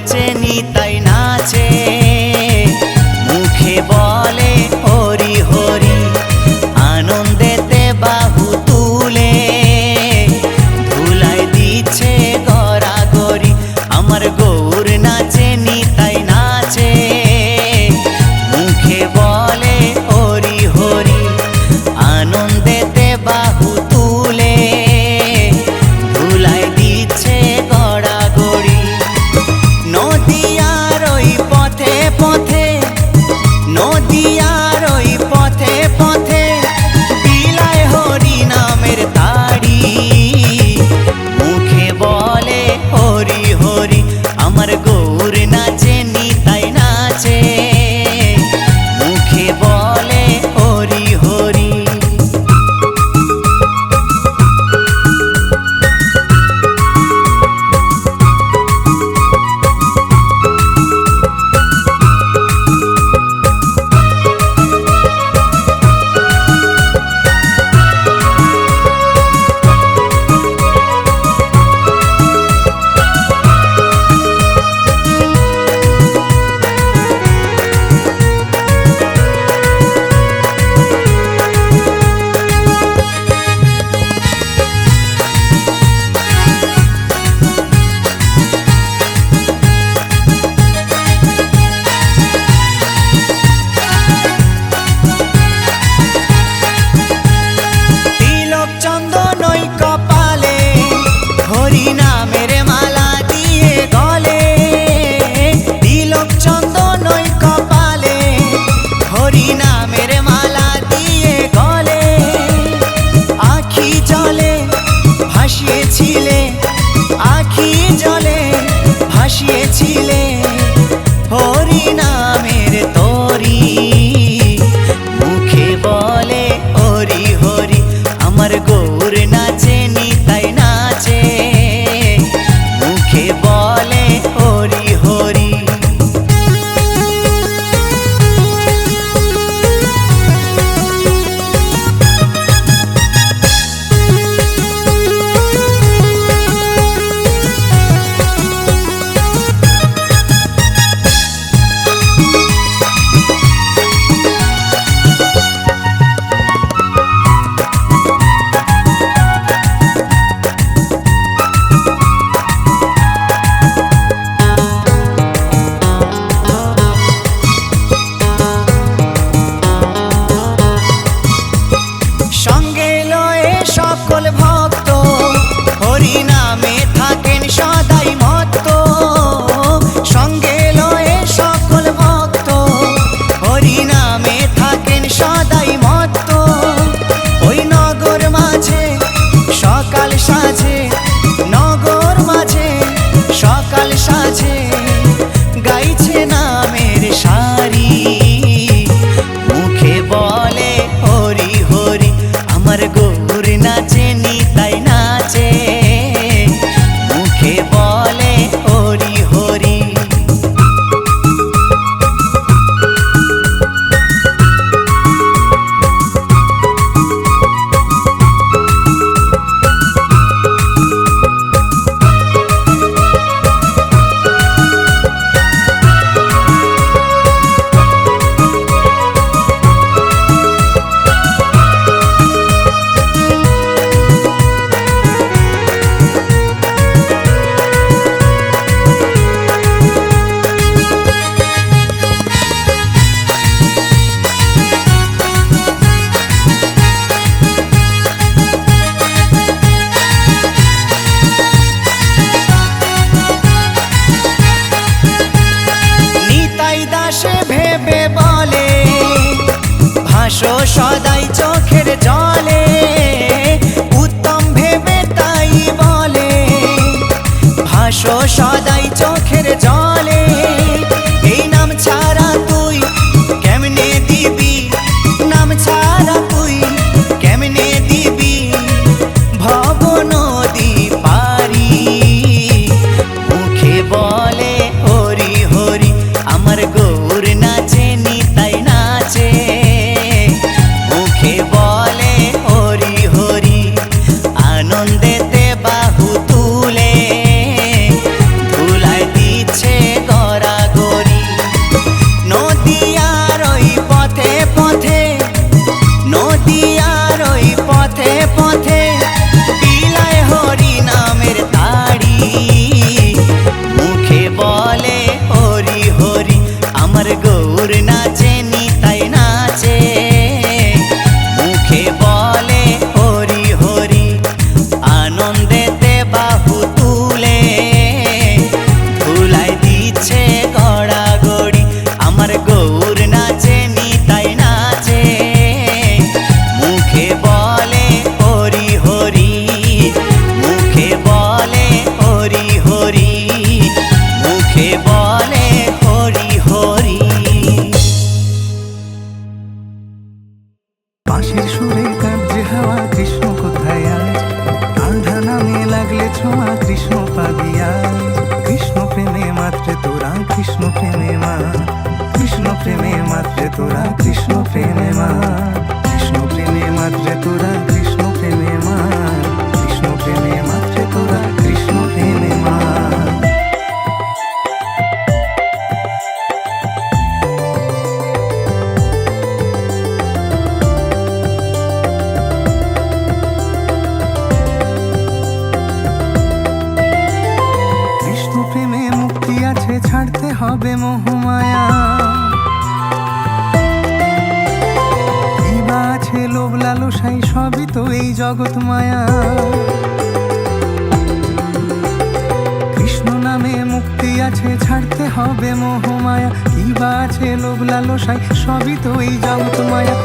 নাচে নিতাই নাচে, মুখে বলে হরি হরি, আনন্দেতে বাহু তুলে ধুলাই দিচ্ছে গড়াগড়ি। আমার গৌর নাচে নিতাই নাচে, মুখে বলে হরি হরি, আনন্দেতে বাহু তুলে ধুলাই দিচ্ছে গড়াগড়ি। নদিয়ার ওই পথে পথে, নদিয়ার ওই পথে পথে বিলায় হরি নামের তাড়ি, মুখে বলে হরি হরি। আমার গৌর নাচে নিতাই নাচে, মুখে বলে হরি হরি। আখি জলে ভাসিয়েছিলে হরি নামের তরি, মুখে বলে হরি হরি। আমার গৌর নাচে নিতাই নাচে, মুখে বলে হরি হরি। সঙ্গে লয়ে সকল ভক্ত হরি নামে থাকেন সদাই মত্ত, সঙ্গে লয়ে সকল ভক্ত হরি নামে থাকেন সদাই মত্ত। ওই নগর মাঝে সকাল সাজে, নগর মাঝে সকাল সাজে গাইছে নামের সারি, মুখে বলে হরি হরি। আমার গৌর নাচে নিতাই নাচে, মুখে বলে হরি হরি। ভেবে বলে ভাসো সদাই চোখের জলে, উত্তম ভেবে তাই বলে ভাসো সদাই চোখের জলে। এই নাম ছাড়া তুই কেমনে দিবি, নাম ছাড়া তুই কেমনে দিবি ভব নদী পারি, মুখে বলে হরি হরি। আমার গৌর নাচে নিতাই নাচে, হবে মোহমায়া। কি বা আছে লোভ লালসাই, সবই তো এই জগৎ মায়া। কৃষ্ণ নামে মুক্তি আছে, ছাড়তে হবে মোহমায়া। কি বা আছে লোভ লালসাই, সবই তো এই জগৎ মায়া।